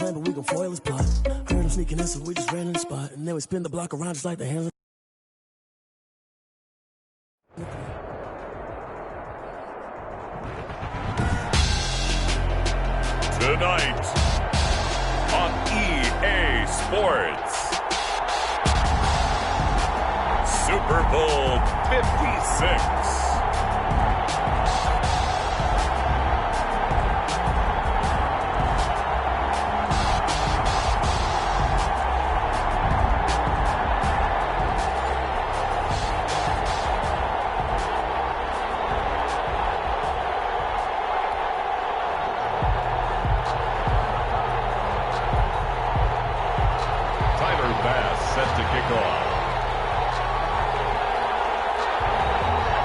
plan, but we gon' foil his plot. Heard him sneaking in, so we just ran in the spot. And then we spin the block around just like the hands. Tonight on EA Sports, Super Bowl 56.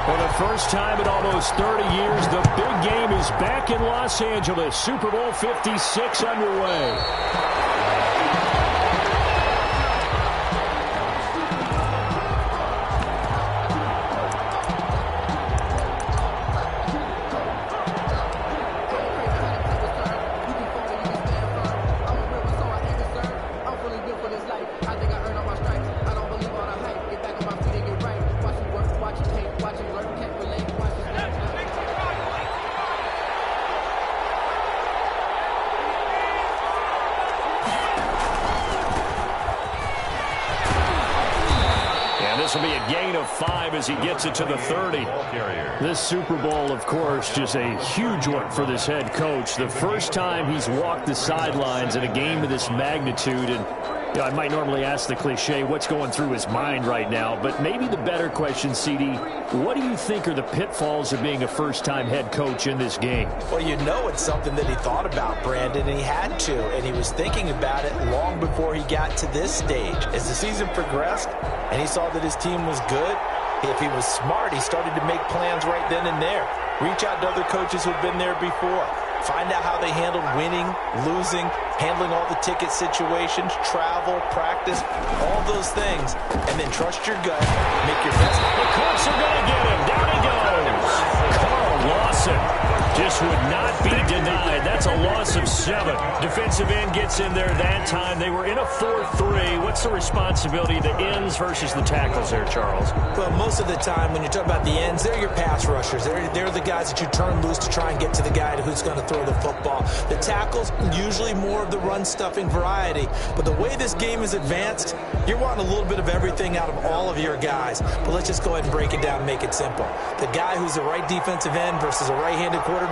For the first time in almost 30 years, the big game is back in Los Angeles. Super Bowl 56 underway. This will be a gain of 5 as he gets it to the 30. This Super Bowl, of course, just a huge one for this head coach. The first time he's walked the sidelines in a game of this magnitude. And you know, I might normally ask the cliche, what's going through his mind right now? But maybe the better question, CD, what do you think are the pitfalls of being a first-time head coach in this game? Well, you know it's something that he thought about, Brandon, and he had to. And he was thinking about it long before he got to this stage. As the season progressed and he saw that his team was good, if he was smart, he started to make plans right then and there. Reach out to other coaches who've been there before. Find out how they handled winning, losing, handling all the ticket situations, travel, practice, all those things. And then trust your gut, make your best. The Colts are going to get him. Down he goes. Carl Lawson just would not be denied. That's a loss of 7. Defensive end gets in there that time. They were in a 4-3. What's the responsibility of the ends versus the tackles there, Charles? Well, most of the time when you talk about the ends, they're your pass rushers. They're the guys that you turn loose to try and get to the guy who's going to throw the football. The tackles, usually more of the run-stuffing variety. But the way this game is advanced, you're wanting a little bit of everything out of all of your guys. But let's just go ahead and break it down and make it simple. The guy who's the right defensive end versus a right-handed quarterback,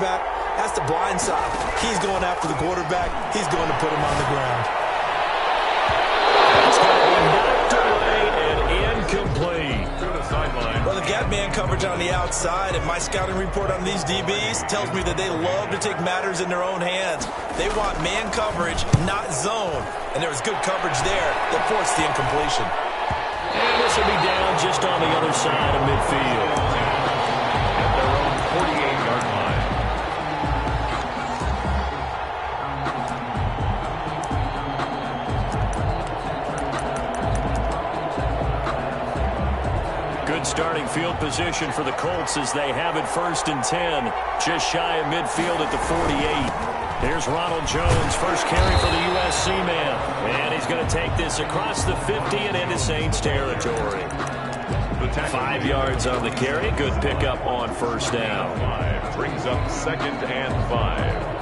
that's the blind side. He's going after the quarterback. He's going to put him on the ground. It's going to be knocked away and incomplete. Well, they've got man coverage on the outside, and my scouting report on these DBs tells me that they love to take matters in their own hands. They want man coverage, not zone. And there was good coverage there that forced the incompletion. And this will be down just on the other side of midfield. At their own 48-yard line. Good starting field position for the Colts as they have it 1st and 10. Just shy of midfield at the 48. Here's Ronald Jones, first carry for the USC man. And he's going to take this across the 50 and into Saints territory. 5 yards on the carry. Good pickup on 1st down. 5 brings up 2nd and 5.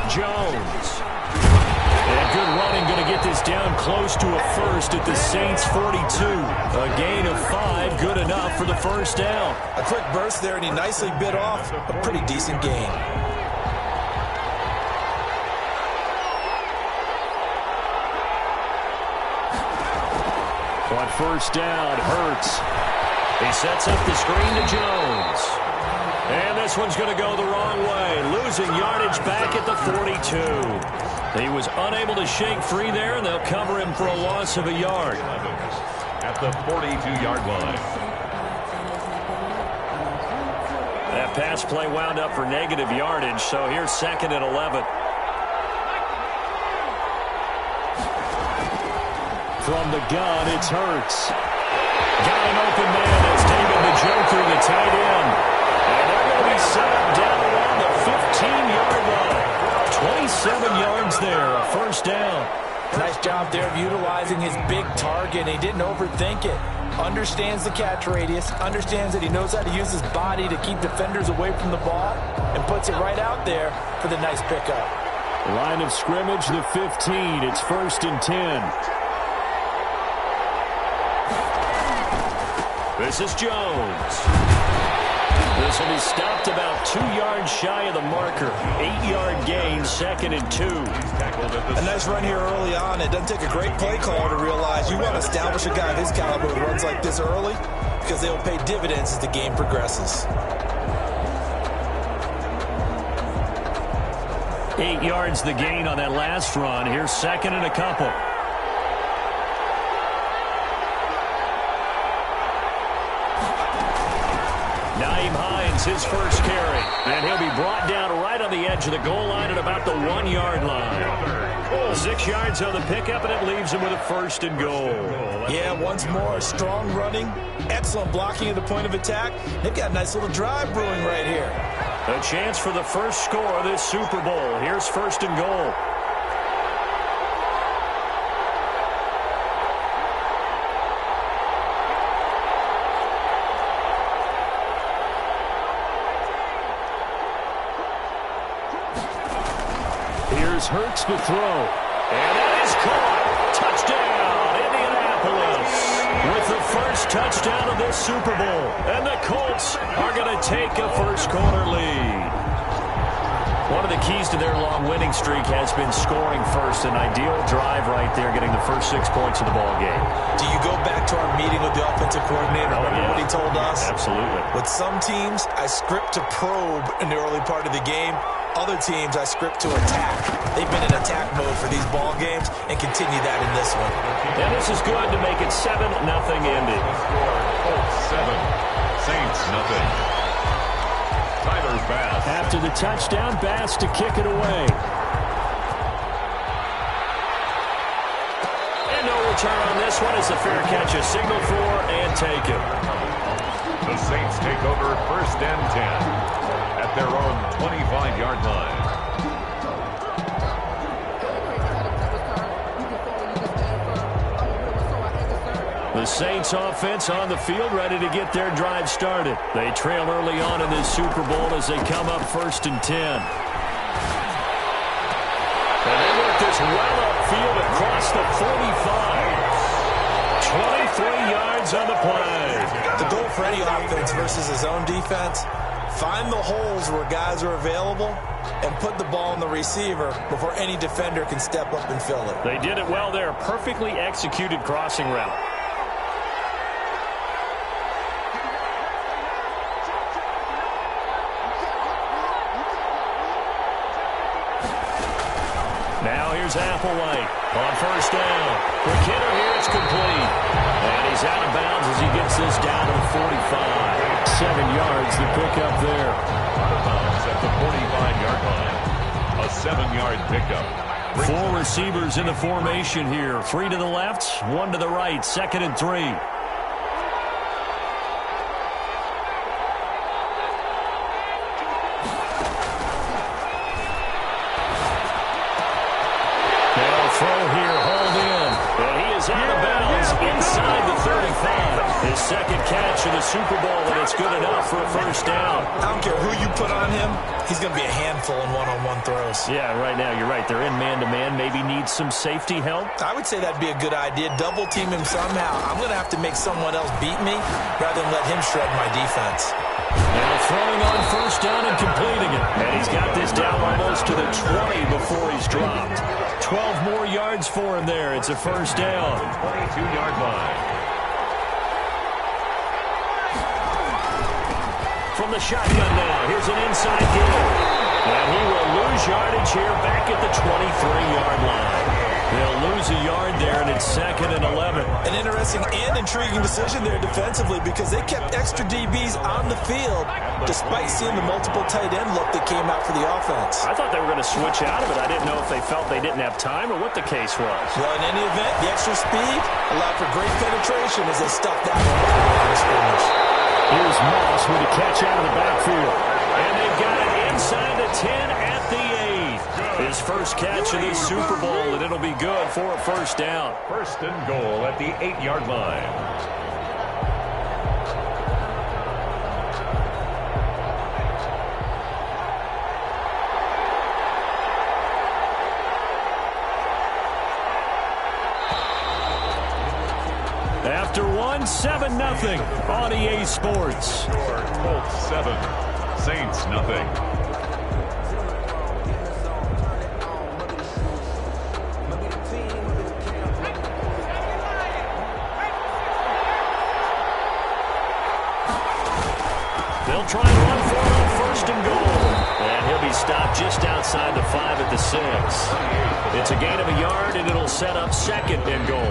Jones. And good running, going to get this down close to a 1st at the Saints 42. A gain of 5, good enough for the 1st down. A quick burst there, and he nicely bit off a pretty decent gain. On 1st down, Hurts. He sets up the screen to Jones. And this one's going to go the wrong way. Losing yardage back at the 42. He was unable to shake free there, and they'll cover him for a loss of a yard. At the 42-yard line. That pass play wound up for negative yardage, so here's 2nd and 11. From the gun, it's Hurts. Got an open man. It's David the Joker, the tight end. And they're going to be set up down around the 15-yard line. 27 yards there, a first down. Nice job there of utilizing his big target. He didn't overthink it. Understands the catch radius, understands that he knows how to use his body to keep defenders away from the ball, and puts it right out there for the nice pickup. Line of scrimmage, the 15. It's 1st and 10. This is Jones. This will be stopped about 2 yards shy of the marker. 8-yard gain, 2nd and 2. A nice run here early on. It doesn't take a great play caller to realize you want to establish a guy of his caliber who runs like this early because they will pay dividends as the game progresses. 8 yards the gain on that last run. Here's 2nd and a couple. His first carry, and he'll be brought down right on the edge of the goal line at about the 1-yard line. 6 yards on the pickup, and it leaves him with a 1st and goal. Yeah, once more, strong running, excellent blocking at the point of attack. They've got a nice little drive brewing right here. A chance for the first score of this Super Bowl. Here's 1st and goal. Hurts the throw, and that is caught. Touchdown, Indianapolis, with the first touchdown of this Super Bowl, and the Colts are going to take a first-quarter lead. One of the keys to their long winning streak has been scoring first. An ideal drive right there, getting the first 6 points of the ball game. Do you go back to our meeting with the offensive coordinator? Remember what he told us? Absolutely. With some teams, I script to probe in the early part of the game. Other teams, I script to attack. They've been in attack mode for these ball games and continue that in this one. And this is good to make it 7-0 Indy. Colts 7, Saints nothing. Tyler Bass. After the touchdown, Bass to kick it away. And no return on this one. It's a fair catch, a signal for, and take it. The Saints take over 1st and 10 at their own 25-yard line. The Saints offense on the field, ready to get their drive started. They trail early on in this Super Bowl as they come up 1st and 10. And they work this well upfield across the 45. 23 yards on the play. The goal for any offense versus his own defense, find the holes where guys are available and put the ball in the receiver before any defender can step up and fill it. They did it well there. Perfectly executed crossing route. Now here's Applewhite on 1st down. Quick hitter here, it's complete. And he's out of bounds as he gets this down to the 45. 7 yards, the pickup there. Out of bounds at the 45-yard line. A 7-yard pickup. 4 receivers in the formation here. 3 to the left, 1 to the right. 2nd and 3. Throw here, hauled in, and he is out of bounds inside the 35. His 2nd catch of the Super Bowl, and it's good enough for a 1st down. I don't care who you put on him, he's going to be a handful in one-on-one throws. Yeah, right now, you're right. They're in man-to-man. Maybe needs some safety help. I would say that'd be a good idea. Double team him somehow. I'm going to have to make someone else beat me rather than let him shred my defense. Now throwing on 1st down and completing it. And he's got this down almost to the 20 before he's dropped. 12 more yards for him there. It's a 1st down. 22-yard line. From the shotgun now, here's an inside give. And he will lose yardage here back at the 23-yard line. They'll lose a yard there, and it's 2nd and 11. An interesting and intriguing decision there defensively because they kept extra DBs on the field despite seeing the multiple tight end look that came out for the offense. I thought they were going to switch out of it. I didn't know if they felt they didn't have time or what the case was. Well, in any event, the extra speed allowed for great penetration as they stuffed that one by the line of scrimmage. Here's Moss with a catch out of the backfield. And they've got it inside the 10 at the 8. His first catch of this Super Bowl, and it'll be good for a first down. First and goal at the 8-yard line. After 7-0 on EA Sports. Colts 7, Saints nothing. They'll try and run for it on first and goal. And he'll be stopped just outside the 5 at the 6. It's a gain of a yard, and it'll set up second and goal.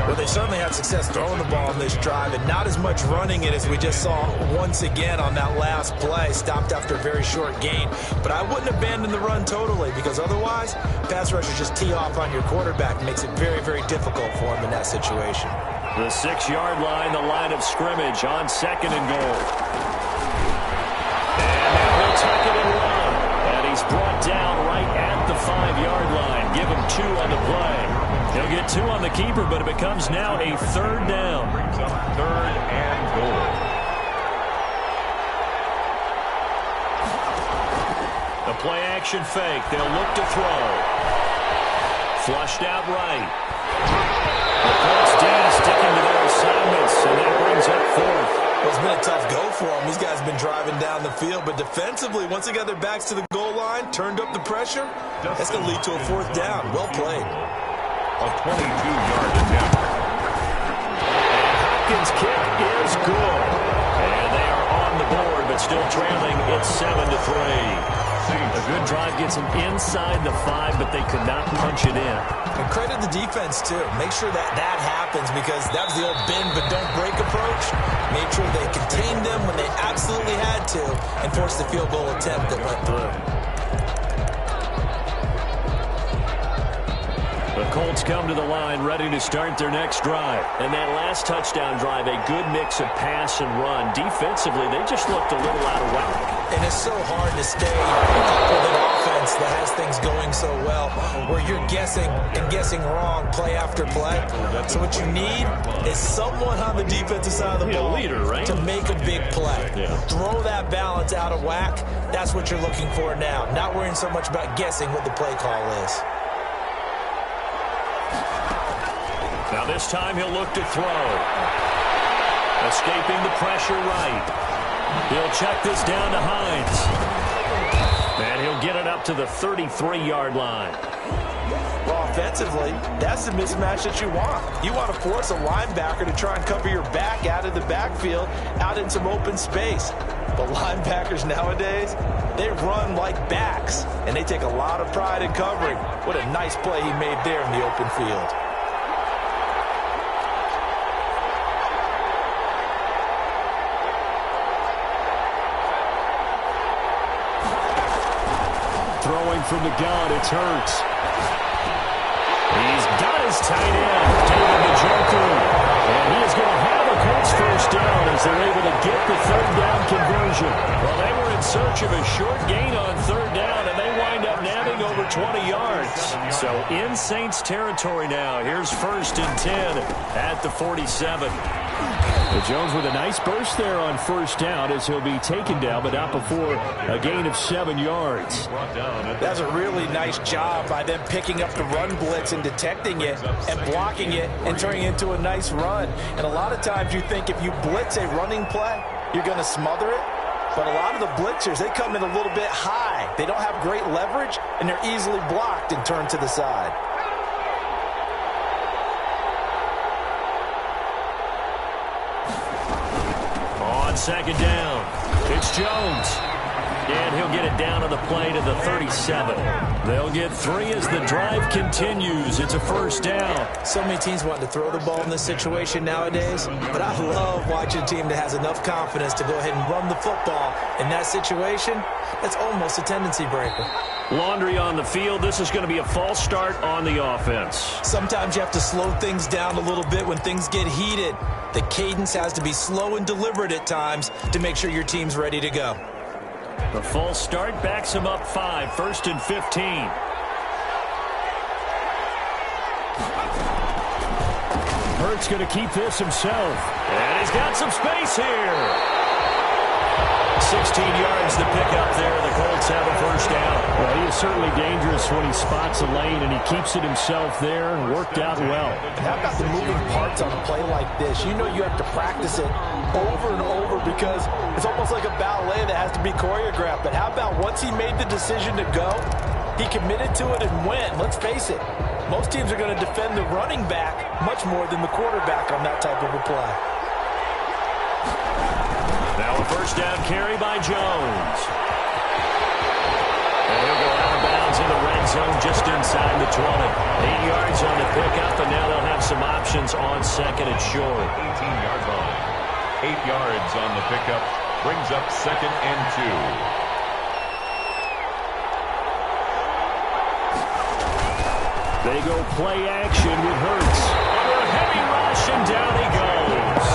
Well, they certainly had success throwing the ball in this drive, and not as much running it as we just saw once again on that last play, stopped after a very short gain. But I wouldn't abandon the run totally, because otherwise, pass rushers just tee off on your quarterback. It makes it very, very difficult for him in that situation. The 6-yard line, the line of scrimmage on second and goal. And now he'll tuck it and run. And he's brought down right at the 5-yard line. Give him 2 on the play. He'll get 2 on the keeper, but it becomes now a third down. Brings up third and goal. The play action fake. They'll look to throw. Flushed out right. The Colts D sticking to their assignments, and that brings up fourth. Well, it's been a tough go for them. These guys have been driving down the field, but defensively, once they got their backs to the goal line, turned up the pressure, that's going to lead to a fourth down. Well played. A 22-yard attempt. And Hopkins' kick is good. And they are on the board, but still trailing. It's 7-3. A good drive gets them inside the 5, but they could not punch it in. And credit the defense, too. Make sure that that happens because that was the old bend but don't break approach. Made sure they contained them when they absolutely had to and forced the field goal attempt that went through. The Colts come to the line ready to start their next drive. And that last touchdown drive, a good mix of pass and run. Defensively, they just looked a little out of whack. And it's so hard to stay up with an offense that has things going so well where you're guessing and guessing wrong play after play. So what you need is someone on the defensive side of the ball leader, right? to make a big play. Yeah. Throw that balance out of whack. That's what you're looking for now. Not worrying so much about guessing what the play call is. Now this time he'll look to throw. Escaping the pressure right. He'll check this down to Hines. And he'll get it up to the 33-yard line. Well, offensively, that's the mismatch that you want. You want to force a linebacker to try and cover your back out of the backfield, out in some open space. But linebackers nowadays, they run like backs, and they take a lot of pride in covering. What a nice play he made there in the open field. Throwing from the gun, it's Hurts. He's got his tight end, David Njoku. And he is going to have a Colts first down as they're able to get the third down conversion. Well, they were in search of a short gain on third down, and they wind up nabbing over 20 yards. So in Saints territory now. Here's 1st and 10 at the 47. But Jones with a nice burst there on first down as he'll be taken down, but not before a gain of 7 yards. That's a really nice job by them picking up the run blitz and detecting it and blocking it and turning it into a nice run. And a lot of times you think if you blitz a running play, you're going to smother it. But a lot of the blitzers, they come in a little bit high. They don't have great leverage, and they're easily blocked and turned to the side. On second down, it's Jones. And he'll get it down on the play to the 37. They'll get 3 as the drive continues. It's a first down. So many teams want to throw the ball in this situation nowadays, but I love watching a team that has enough confidence to go ahead and run the football. In that situation, that's almost a tendency breaker. Laundry on the field. This is going to be a false start on the offense. Sometimes you have to slow things down a little bit when things get heated. The cadence has to be slow and deliberate at times to make sure your team's ready to go. The false start backs him up 5, 1st and 15. Hurts going to keep this himself. And he's got some space here. 16 yards to pick up there. The Colts have a first down. Well, he is certainly dangerous when he spots a lane, and he keeps it himself there. Worked out well. How about the moving parts on a play like this? You know you have to practice it over and over because it's almost like a ballet that has to be choreographed. But how about once he made the decision to go, he committed to it and went. Let's face it, most teams are going to defend the running back much more than the quarterback on that type of a play. Now a first down carry by Jones. And he'll go out of bounds in the red zone just inside the 20. 8 yards on the pickup, and now they'll have some options on second and short. 18-yard line. 8 yards on the pickup. Brings up 2nd and 2. They go play action with Hurts. Under a heavy rush, and down he goes.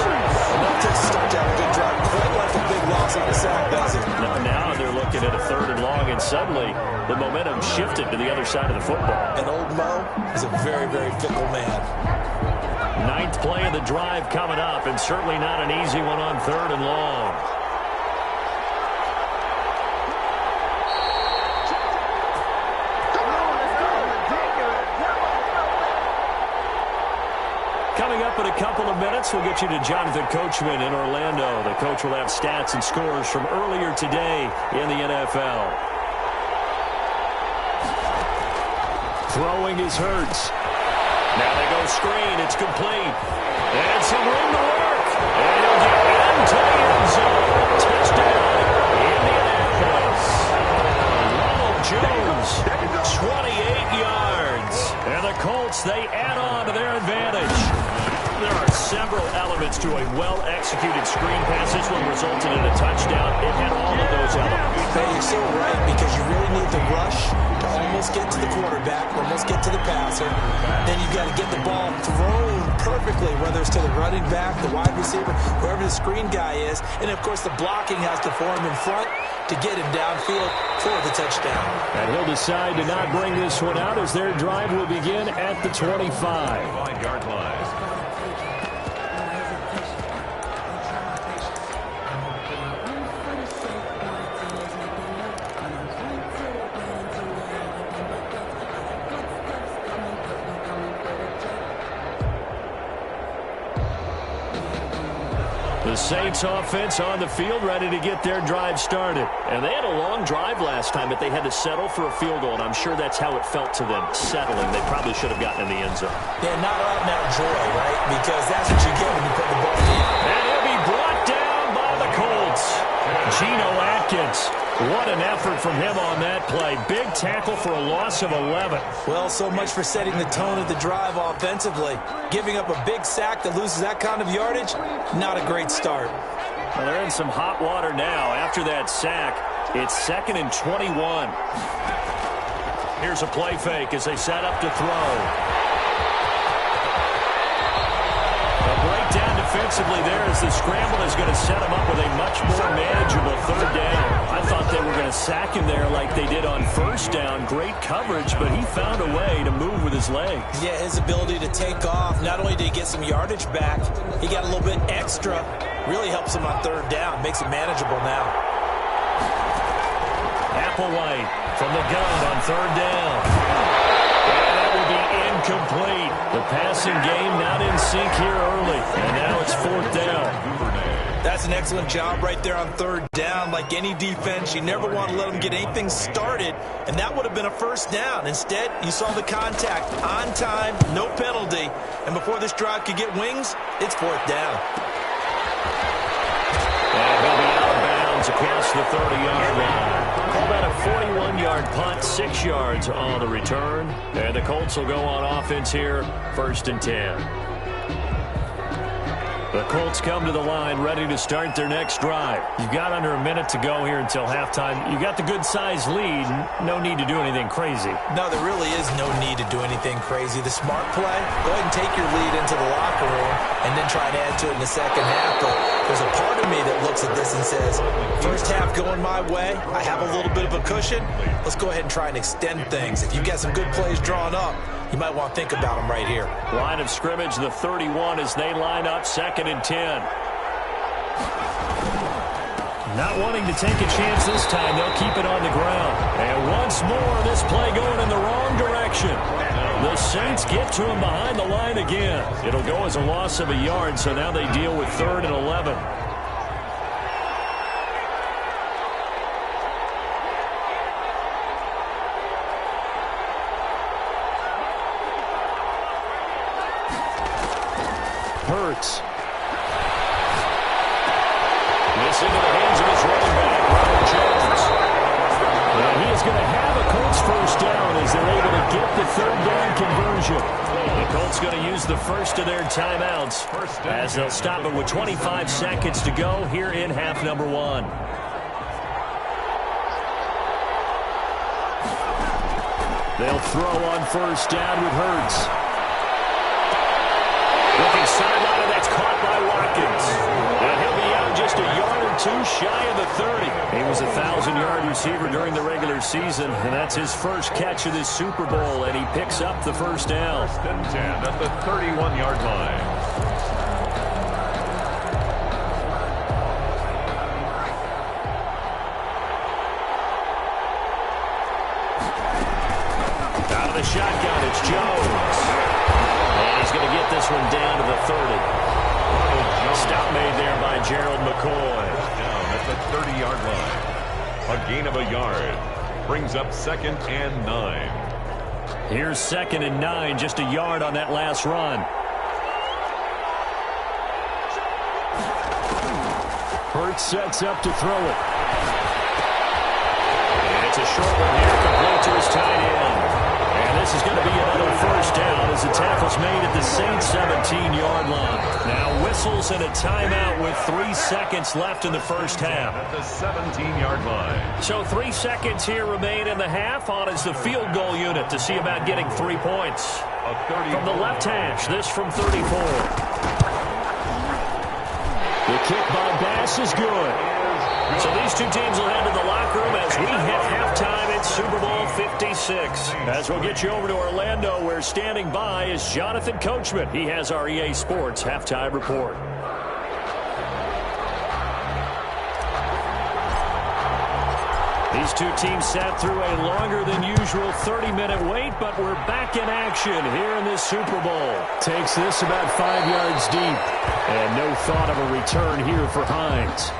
Enough to start to have a good drive. Quite like a big loss on the sack, does it? Now they're looking at a 3rd and long, and suddenly the momentum shifted to the other side of the football. And old Mo is a very, very fickle man. 9th play of the drive coming up, and certainly not an easy one on 3rd and long. Coming up in a couple of minutes, we'll get you to Jonathan Coachman in Orlando. The coach will have stats and scores from earlier today in the NFL. Throwing is Hurts. Now they go screen. It's complete. And some room to work. And he'll get into the end zone. Touchdown, Indianapolis. Ronald Jones, 28 yards. And the Colts, they add on to their advantage. There are several elements to a well-executed screen pass. This one resulted in a touchdown. It had all of those elements. Hey, you're so right, because you really need the rush to almost get to the quarterback, almost get to the passer. Then you've got to get the ball thrown perfectly, whether it's to the running back, the wide receiver, whoever the screen guy is. And, of course, the blocking has to form in front to get him downfield for the touchdown. And he'll decide to not bring this one out as their drive will begin at the 25. 5-yard line. The Saints offense on the field ready to get their drive started. And they had a long drive last time, but they had to settle for a field goal, and I'm sure that's how it felt to them, settling. They probably should have gotten in the end zone. Yeah, not out and out joy, right? Because that's what you get when you put the ball in. And he'll be brought down by the Colts. Geno Atkins. What an effort from him on that play. Big tackle for a loss of 11. Well, so much for setting the tone of the drive offensively. Giving up a big sack that loses that kind of yardage, not a great start. Well, they're in some hot water now. After that sack, it's 2nd and 21. Here's a play fake as they set up to throw. Breakdown defensively there as the scramble is going to set him up with a much more manageable 3rd down. I thought they were going to sack him there like they did on 1st down. Great coverage, but he found a way to move with his legs. Yeah, his ability to take off. Not only did he get some yardage back, he got a little bit extra. Really helps him on 3rd down. Makes it manageable now. Applewhite from the gun on 3rd down. And that will be incomplete. The passing game not in sync here early. And now it's 4th down. That's an excellent job right there on 3rd down. Like any defense, you never want to let them get anything started, and that would have been a 1st down. Instead, you saw the contact on time, no penalty, and before this drive could get wings, it's 4th down. And he'll be out of bounds across the 30-yard line. 41-yard punt, 6 yards on the return. And the Colts will go on offense here, 1st and 10. The Colts come to the line ready to start their next drive. You've got under a minute to go here until halftime. You got the good-sized lead. No need to do anything crazy. No, there really is no need to do anything crazy. The smart play, go ahead and take your lead into the locker room and then try and add to it in the second half. But there's a part of me that looks at this and says, first half going my way, I have a little bit of a cushion. Let's go ahead and try and extend things. If you've got some good plays drawn up, you might want to think about them right here. Line of scrimmage, the 31 as they line up, 2nd and 10. Not wanting to take a chance this time, they'll keep it on the ground. And once more, this play going in the wrong direction. The Saints get to him behind the line again. It'll go as a loss of a yard, so now they deal with 3rd and 11. Hurts. This into the hands of his running back, Ronald Jones. And he is going to have a Colts first down as they're able to get the 3rd down conversion. The Colts going to use the first of their timeouts as they'll stop it with 25 seconds to go here in half number 1. They'll throw on first down with Hurts. Looking sideline, and that's caught by Watkins. And he'll be out just a yard or 2 shy of the 30. He was a 1,000-yard receiver during the regular season, and that's his first catch of this Super Bowl, and he picks up the first down. 1st and 10 at the 31-yard line. Out of the shotgun, it's Jones. And he's going to get this one down to the 30. Stop made there by Gerald McCoy. Down at the 30-yard line. A gain of a yard. Brings up 2nd and 9. Here's 2nd and 9, just a yard on that last run. Hurts sets up to throw it. And it's a short one here, complete to his tight end. And this is going to be another first down as the tackle's made at the Saints' 17-yard line. Now whistles and a timeout with 3 seconds left in the first half. At the 17-yard line. So 3 seconds here remain in the half. On is the field goal unit to see about getting 3 points. From the left hash, this from 34. The kick by Bass is good. So these two teams will head to the locker room as we hit halftime in Super Bowl 56. As we'll get you over to Orlando, where standing by is Jonathan Coachman. He has our EA Sports halftime report. These two teams sat through a longer than usual 30-minute wait, but we're back in action here in this Super Bowl. Takes this about 5 yards deep, and no thought of a return here for Hines.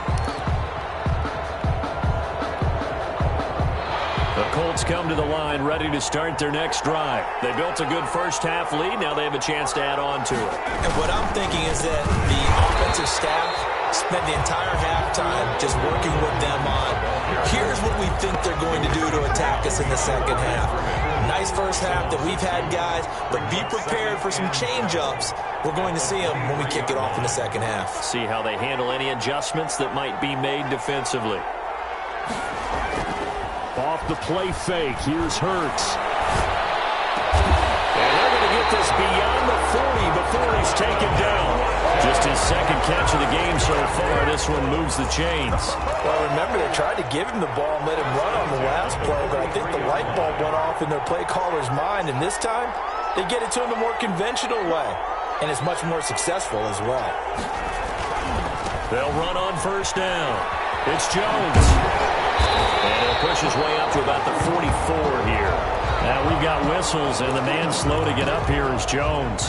The Colts come to the line ready to start their next drive. They built a good first half lead. Now they have a chance to add on to it. And what I'm thinking is that the offensive staff spent the entire halftime just working with them on, here's what we think they're going to do to attack us in the second half. Nice first half that we've had, guys, but be prepared for some change-ups. We're going to see them when we kick it off in the second half. See how they handle any adjustments that might be made defensively. Off the play fake, here's Hurts. And they're going to get this beyond the 40 before he's taken down. Just his second catch of the game so far. This one moves the chains. Well, remember, they tried to give him the ball and let him run on the last play, but I think the light bulb went off in their play caller's mind, and this time, they get it to him the more conventional way, and it's much more successful as well. They'll run on first down. It's Jones. And he'll push his way up to about the 44 here. Now we've got whistles, and the man slow to get up here is Jones.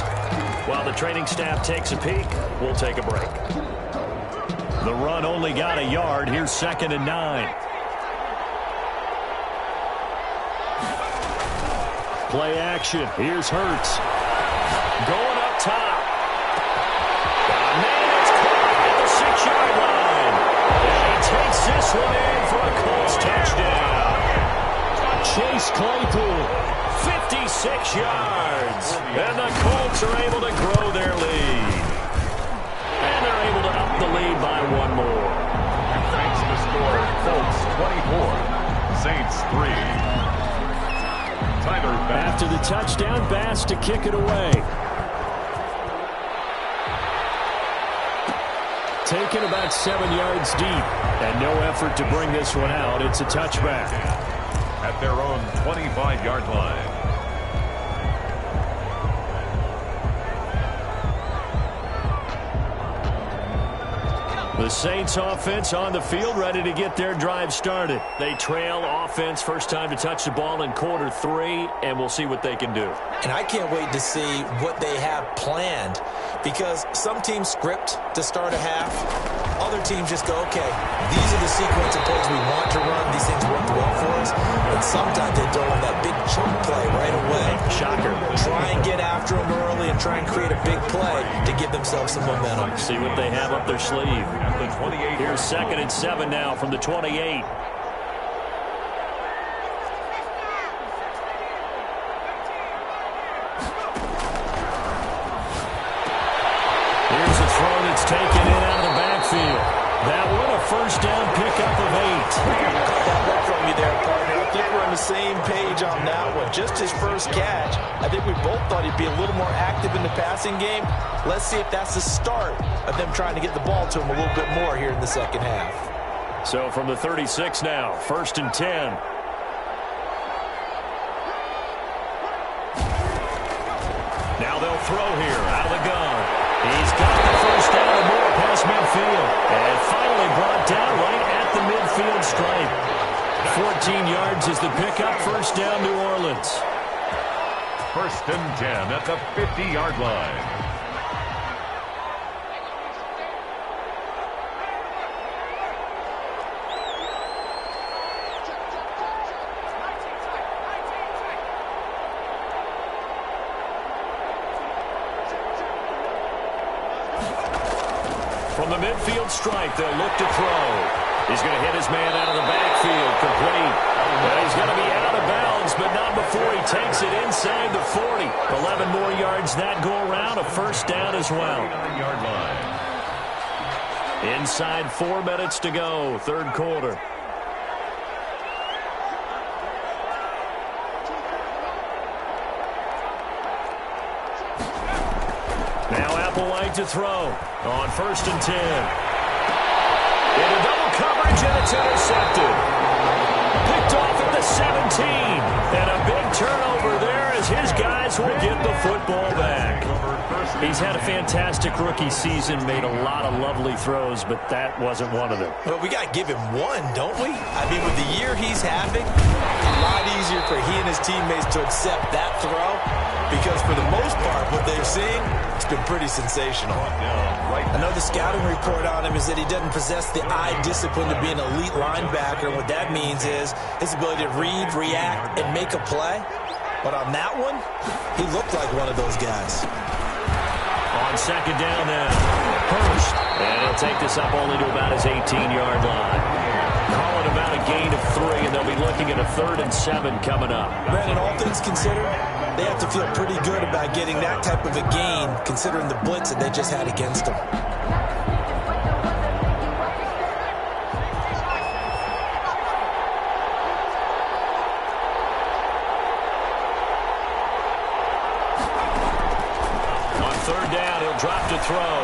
While the training staff takes a peek, we'll take a break. The run only got a yard. Here's 2nd and 9. Play action. Here's Hurts. Going up top. Man, it's caught at the 6-yard line. And he takes this one in for a Colts touchdown. Chase Claypool, 56 yards. And the Colts are able to grow their lead. And they're able to up the lead by one more. Thanks to the score, Colts 24, Saints 3. Tyler Bass. After the touchdown, Bass to kick it away. Taken about 7 yards deep, and no effort to bring this one out. It's a touchback. At their own 25-yard line. The Saints offense on the field, ready to get their drive started. They trail offense, first time to touch the ball in quarter 3, and we'll see what they can do. And I can't wait to see what they have planned, because some teams script to start a half. Other teams just go, okay, these are the sequence of plays we want to run. These things work well for us. And sometimes they throw in that big chunk play right away. Shocker. Try and get after them early and try and create a big play to give themselves some momentum. See what they have up their sleeve. Here's 2nd and 7 now from the 28. Here's a throw that's taken in out of the backfield. That one a first down pickup of 8. Caught that look from you there, partner. I think we're on the same page on that one. Just his first catch. I think we both thought he'd be a little more active in the passing game. Let's see if that's the start of them trying to get the ball to him a little bit more here in the second half. So from the 36 now, 1st and 10. Now they'll throw here out of the gun. He's got the first down and more past midfield. And finally brought down right at the midfield stripe. 14 yards is the pickup, first down New Orleans. 1st and 10 at the 50-yard line. From the midfield stripe, they'll look to throw. He's going to hit his man out of the backfield, complete. Well, he's going to be out of bounds, but not before he takes it inside the 40. 11 more yards that go around, a first down as well. 9-yard line. Inside 4 minutes to go, 3rd quarter. Now Applewhite to throw on 1st and 10. Into double coverage, and it's intercepted. Picked off at the 17. And a big turnover there as his guys will get the football back. He's had a fantastic rookie season, made a lot of lovely throws, but that wasn't one of them. Well, we got to give him one, don't we? I mean, with the year he's having, a lot easier for he and his teammates to accept that throw, because for the most part, what they've seen, it's been pretty sensational. I know the scouting report on him is that he doesn't possess the eye discipline to be an elite linebacker. And what that means is his ability to read, react, and make a play. But on that one, he looked like one of those guys. On 2nd down now, Hurst. And he'll take this up only to about his 18-yard line. Call it about a gain of 3, and they'll be looking at a 3rd and 7 coming up. Brandon, all things considered, they have to feel pretty good about getting that type of a gain, considering the blitz that they just had against them. On 3rd down, he'll drop to throw.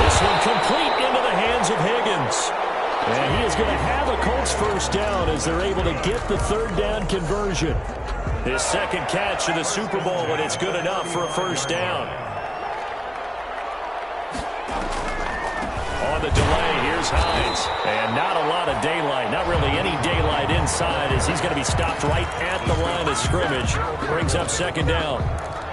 This one complete into the hands of Higgins. And he is going to have a Colts first down as they're able to get the 3rd down conversion. His 2nd catch in the Super Bowl, and it's good enough for a first down. On the delay, here's Hines. And not a lot of daylight, not really any daylight inside, as he's going to be stopped right at the line of scrimmage. Brings up 2nd down.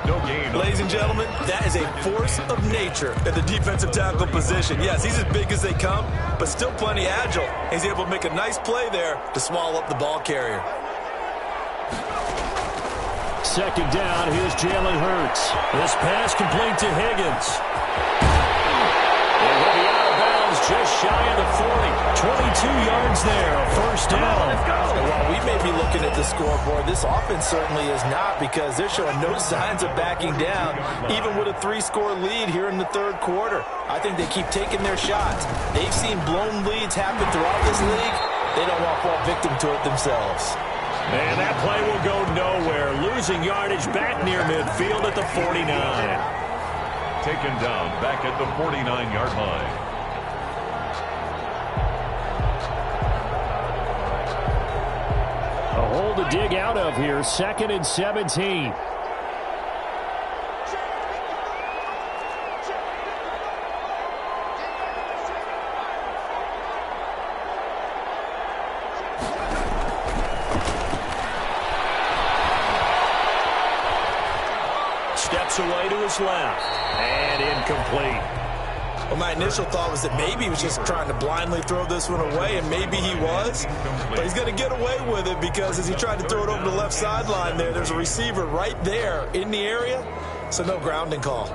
No gain. Ladies and gentlemen, that is a force of nature at the defensive tackle position. Yes, he's as big as they come, but still plenty agile. He's able to make a nice play there to swallow up the ball carrier. 2nd down, here's Jalen Hurts. This pass complete to Higgins. It will be out of bounds just shy of the 40. 22 yards there, a first down. And while we may be looking at the scoreboard, this offense certainly is not, because they're showing no signs of backing down, even with a 3-score lead here in the third quarter. I think they keep taking their shots. They've seen blown leads happen throughout this league. They don't want to fall victim to it themselves. And that play will go nowhere. Losing yardage back near midfield at the 49. Taken down back at the 49-yard line. A hole to dig out of here. 2nd and 17. Steps away to his left. And incomplete. Well, my initial thought was that maybe he was just trying to blindly throw this one away, and maybe he was. But he's going to get away with it, because as he tried to throw it over the left sideline there's a receiver right there in the area, so no grounding call.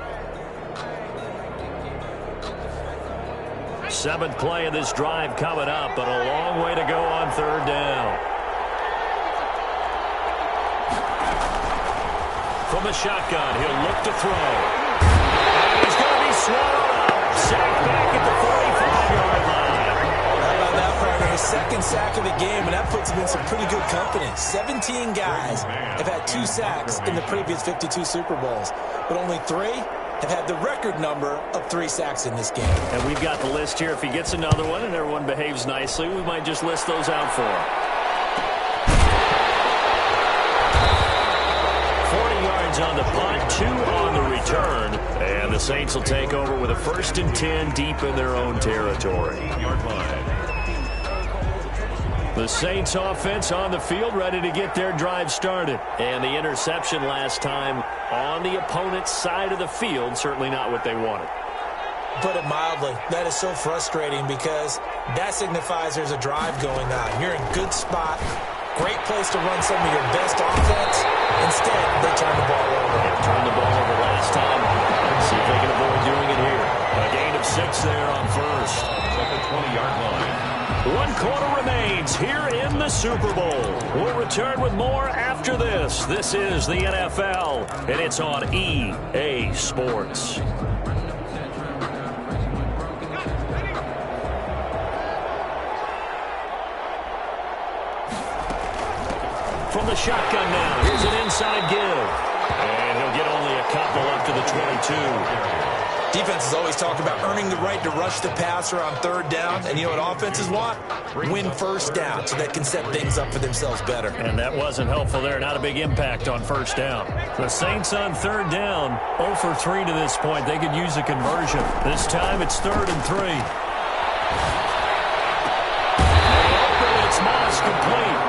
7th play of this drive coming up, but a long way to go on 3rd down. From the shotgun, he'll look to throw. And he's going to be swallowed up. Sacked back at the 45-yard line. How about that, partner? His 2nd sack of the game, and that puts him in some pretty good company. 17 guys have had 2 sacks in the previous 52 Super Bowls, but only 3 have had the record number of 3 sacks in this game. And we've got the list here. If he gets another one and everyone behaves nicely, we might just list those out for him. 40 yards on the punt, 2 on the return. And the Saints will take over with a 1st and 10 deep in their own territory. The Saints offense on the field, ready to get their drive started. And the interception last time on the opponent's side of the field, certainly not what they wanted. Put it mildly, that is so frustrating, because that signifies there's a drive going on. You're in good spot, great place to run some of your best offense. Instead, they turn the ball over. They turned the ball over last time. Let's see if they can avoid doing it here. A gain of 6 there on 1st. At the 20-yard line. 1 quarter remains here in the Super Bowl. We'll return with more after this. This is the NFL, and it's on EA Sports. From the shotgun now, here's an inside give. And he'll get only a couple up to the 22. Defenses always talk about earning the right to rush the passer on 3rd down. And you know what offenses want? Win 1st down, so they can set things up for themselves better. And that wasn't helpful there. Not a big impact on 1st down. The Saints on 3rd down, 0 for 3 to this point. They could use a conversion. This time it's 3rd and 3. It's Moss complete.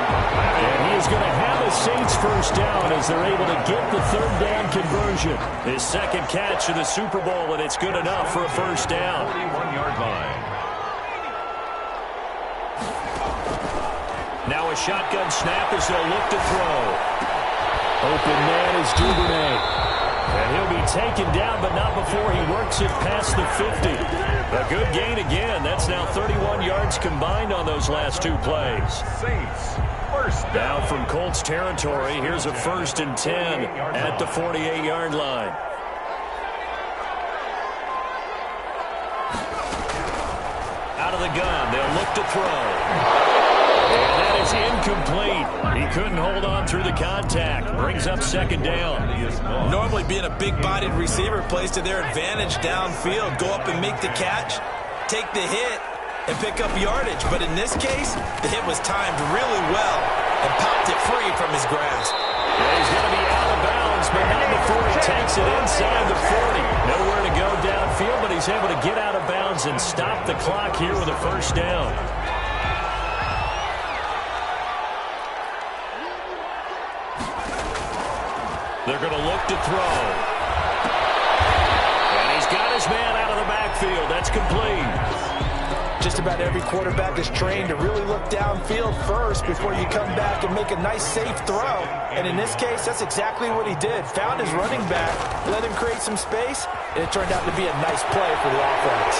And he is going to have a Saints 1st down as they're able to get the 3rd down conversion. His 2nd catch of the Super Bowl, and it's good enough for a 1st down. 41-yard line. Now a shotgun snap as they'll look to throw. Open man is Duvernay. And he'll be taken down, but not before he works it past the 50. A good gain again. That's now 31 yards combined on those last 2 plays. Saints, 1st down. Now from Colts territory, here's a 1st and 10 at the 48-yard line. Out of the gun, they'll look to throw. And that is incomplete. He couldn't hold on through the contact. Brings up 2nd down. Normally being a big-bodied receiver plays to their advantage downfield. Go up and make the catch, take the hit, and pick up yardage. But in this case, the hit was timed really well and popped it free from his grasp. Well, he's going to be out of bounds, but not before he takes it inside the 40. Nowhere to go downfield, but he's able to get out of bounds and stop the clock here with a 1st down. They're going to look to throw. And he's got his man out of the backfield. That's complete. Just about every quarterback is trained to really look downfield first before you come back and make a nice, safe throw. And in this case, that's exactly what he did. Found his running back, let him create some space, and it turned out to be a nice play for the offense.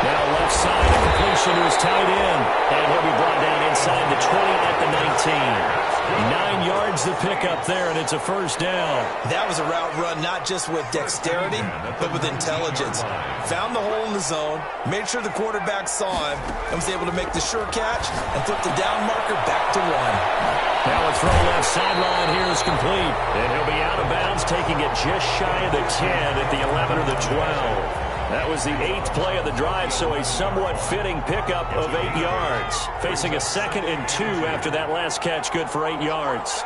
Now left side, a completion to his tight end. And he'll be brought down inside the 20 at the 19. 9 yards to pick up there, and it's a first down. That was a route run not just with dexterity, but with intelligence. Found the hole in the zone, made sure the quarterback saw him, and was able to make the sure catch and flip the down marker back to 1. Now a throw left sideline here is complete. And he'll be out of bounds, taking it just shy of the 10 at the 11 or the 12. That was the 8th play of the drive, so a somewhat fitting pickup of 8 yards. Facing a 2nd and 2 after that last catch, good for 8 yards.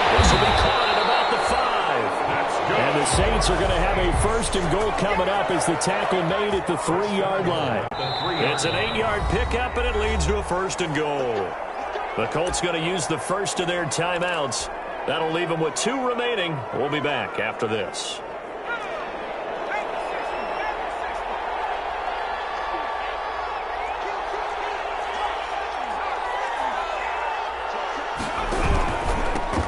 This will be caught at about the 5. And the Saints are going to have a 1st and goal coming up as the tackle made at the 3-yard line. It's an 8-yard pickup, and it leads to a 1st and goal. The Colts going to use the first of their timeouts. That'll leave them with 2 remaining. We'll be back after this.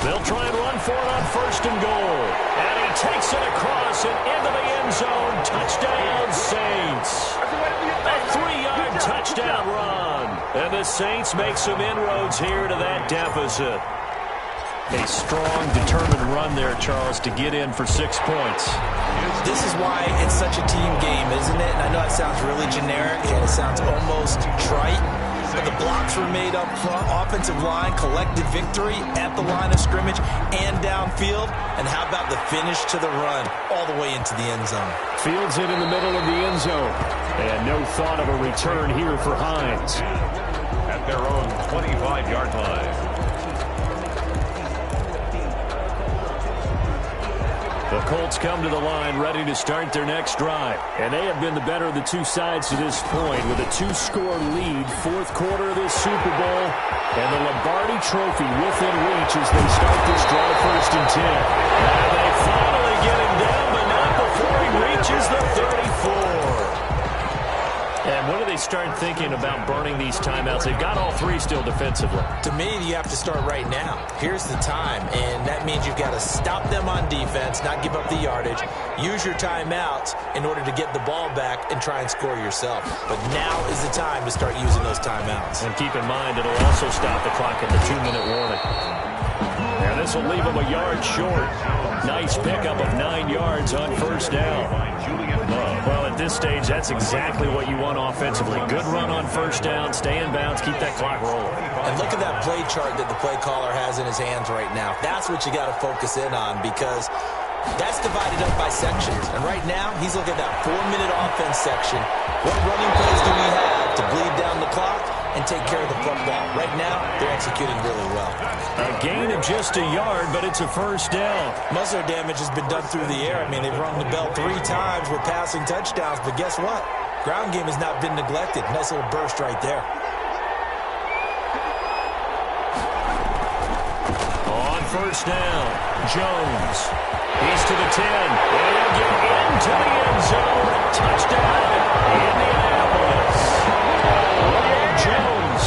They'll try and run for it on 1st and goal. And he takes it across and into the end zone. Touchdown, Saints. A 3-yard touchdown run. And the Saints make some inroads here to that deficit. A strong, determined run there, Charles, to get in for 6 points. This is why it's such a team game, isn't it? And I know it sounds really generic, and it sounds almost trite, but the blocks were made up front. Offensive line collected victory at the line of scrimmage and downfield. And how about the finish to the run all the way into the end zone? Fields it in the middle of the end zone. And no thought of a return here for Hines. At their own 25-yard line. The Colts come to the line ready to start their next drive. And they have been the better of the 2 sides to this point with a 2-score lead, 4th quarter of this Super Bowl. And the Lombardi Trophy within reach as they start this drive 1st and 10. And they finally get him down, but not before he reaches the 34. And when do they start thinking about burning these timeouts? They've got all 3 still defensively. To me, you have to start right now. Here's the time, and that means you've got to stop them on defense, not give up the yardage, use your timeouts in order to get the ball back and try and score yourself. But now is the time to start using those timeouts. And keep in mind, it'll also stop the clock at the 2-minute warning. And this will leave them a yard short. Nice pickup of 9 yards on 1st down. Well, at this stage, that's exactly what you want offensively. Good run on 1st down, stay in bounds, keep that clock rolling. And look at that play chart that the play caller has in his hands right now. That's what you got to focus in on because that's divided up by sections. And right now, he's looking at that 4-minute offense section. What running plays do we have to bleed down the clock and take care of the football? Right now, they're executing really well. A gain of just a yard, but it's a 1st down. Most of their damage has been done through the air. I mean, they've rung the bell 3 times with passing touchdowns, but guess what? Ground game has not been neglected. Nice little burst right there. On 1st down, Jones. He's to the 10. And he'll get into the end zone. Touchdown, Indianapolis. Ronald Jones,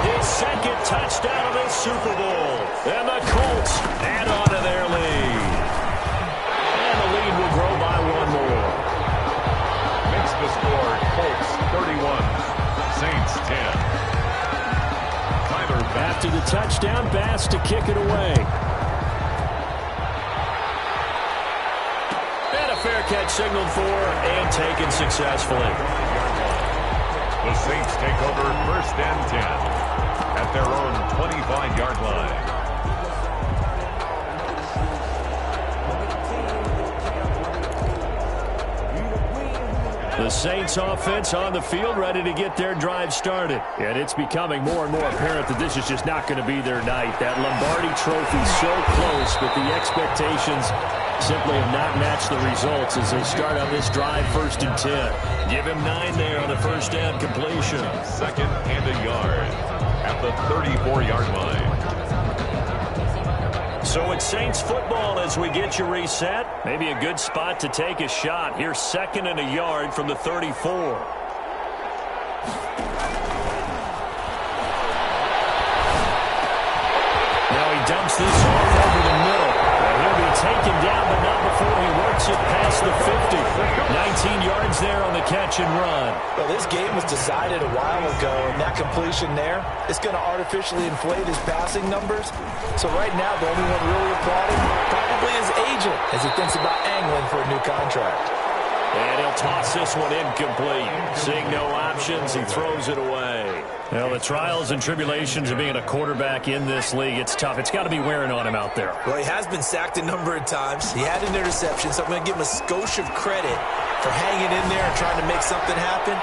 his 2nd touchdown of the Super Bowl. And the Colts add on to their lead. And the lead will grow by 1 more. Makes the score Colts 31, Saints 10. Tyler After the touchdown pass to kick it away. And a fair catch signaled for and taken successfully. The Saints take over 1st and 10 at their own 25-yard line. The Saints offense on the field ready to get their drive started. And it's becoming more and more apparent that this is just not going to be their night. That Lombardi Trophy so close, but the expectations simply have not matched the results as they start on this drive 1st and 10. Give him 9 there on the 1st down completion. 2nd and a yard at the 34-yard line. So it's Saints football as we get you reset. Maybe a good spot to take a shot. Here's 2nd and a yard from the 34. Now he dumps this off over the middle. And he'll be taken down, but not before he works it past the 50. 19 yards there on the catch and run. Well, this game was decided a while ago, and that completion there is going to artificially inflate his passing numbers. So right now, the only one really applauding probably his agent as he thinks about angling for a new contract. And he'll toss this one incomplete. Seeing no options, he throws it away. Well, the trials and tribulations of being a quarterback in this league, it's tough. It's got to be wearing on him out there. Well, he has been sacked a number of times. He had an interception, so I'm going to give him a skosh of credit for hanging in there and trying to make something happen,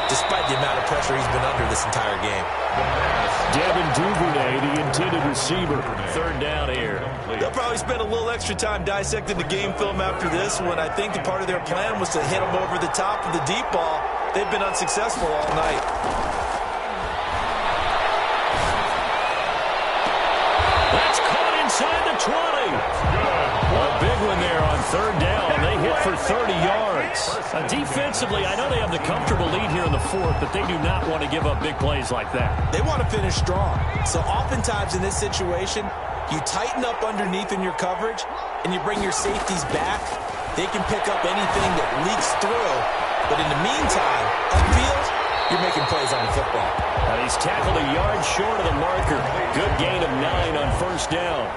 despite the amount of pressure he's been under this entire game. Devin Duvernay, the intended receiver. Third down here. They'll probably spend a little extra time dissecting the game film after this one. I think the part of their plan was to hit him over the top of the deep ball. They've been unsuccessful all night. That's caught inside the 20. A big one there on third down. They hit for 30 yards. Defensively, I know they have the comfortable lead here in the fourth, but they do not want to give up big plays like that. They want to finish strong. So oftentimes in this situation, you tighten up underneath in your coverage, and you bring your safeties back. They can pick up anything that leaks through. But in the meantime, upfield, you're making plays on the football. And he's tackled a yard short of the marker. Good gain of 9 on first down.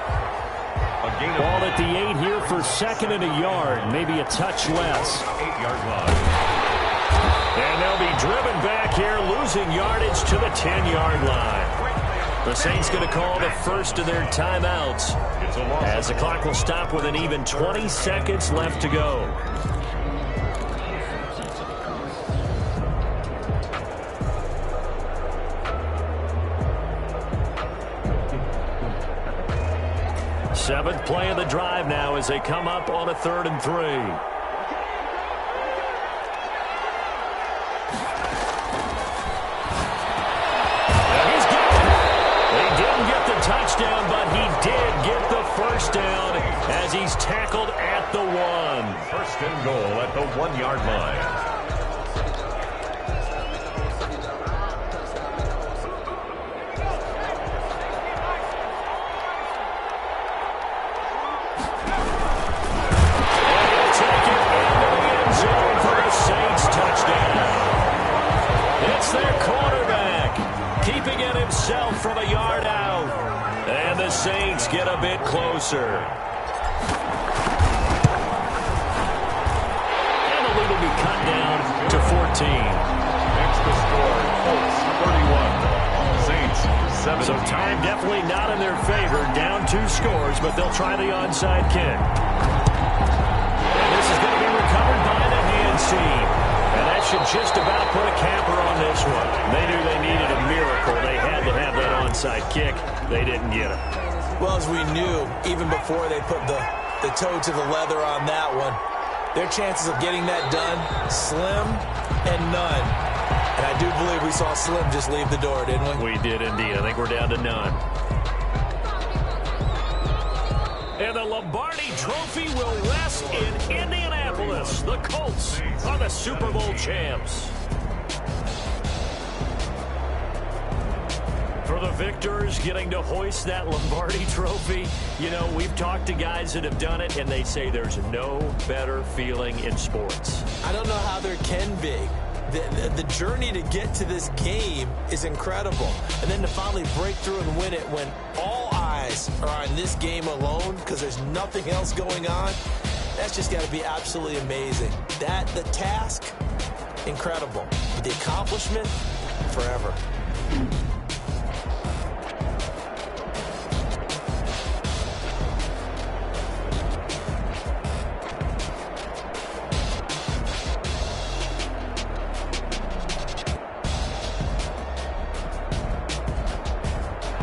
Ball at the 8 here for second and a yard. Maybe a touch less. 8-yard line. And they'll be driven back here, losing yardage to the 10-yard line. The Saints going to call the first of their timeouts as the clock will stop with an even 20 seconds left to go. Seventh play of the drive now as they come up on a 3rd and 3. Touchdown, but he did get the first down as he's tackled at the 1. First and goal at the 1-yard line. And he'll take it into the end zone for the Saints touchdown. It's their quarterback, keeping it himself from a yard out. And the Saints get a bit closer. And the lead will be cut down to 14. Next to score, Colts 31. Saints 17. So time definitely not in their favor. Down 2 scores, but they'll try the onside kick. And this is going to be recovered by the hands team. And that should just about put a capper on this one. They knew they needed a miracle. They had to have that onside kick. They didn't get it. Well, as we knew, even before they put the toe to the leather on that one, their chances of getting that done, slim and none. And I do believe we saw Slim just leave the door, didn't we? We did indeed. I think we're down to none. And the Lombardi Trophy will rest in Indianapolis. The Colts are the Super Bowl champs. For the victors getting to hoist that Lombardi Trophy, you know, we've talked to guys that have done it, and they say there's no better feeling in sports. I don't know how there can be. The journey to get to this game is incredible. And then to finally break through and win it when all eyes are on this game alone because there's nothing else going on, that's just got to be absolutely amazing. The task, incredible. But the accomplishment, forever.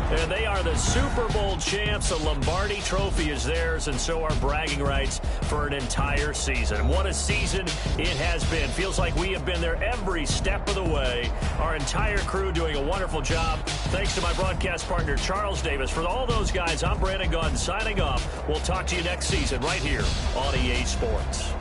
And they are the Super Bowl champs. The Lombardi Trophy is theirs, and so are bragging rights for an entire season. What a season it has been. Feels like we have been there every step of the way. Our entire crew doing a wonderful job. Thanks to my broadcast partner, Charles Davis. For all those guys, I'm Brandon Gaudin signing off. We'll talk to you next season right here on EA Sports.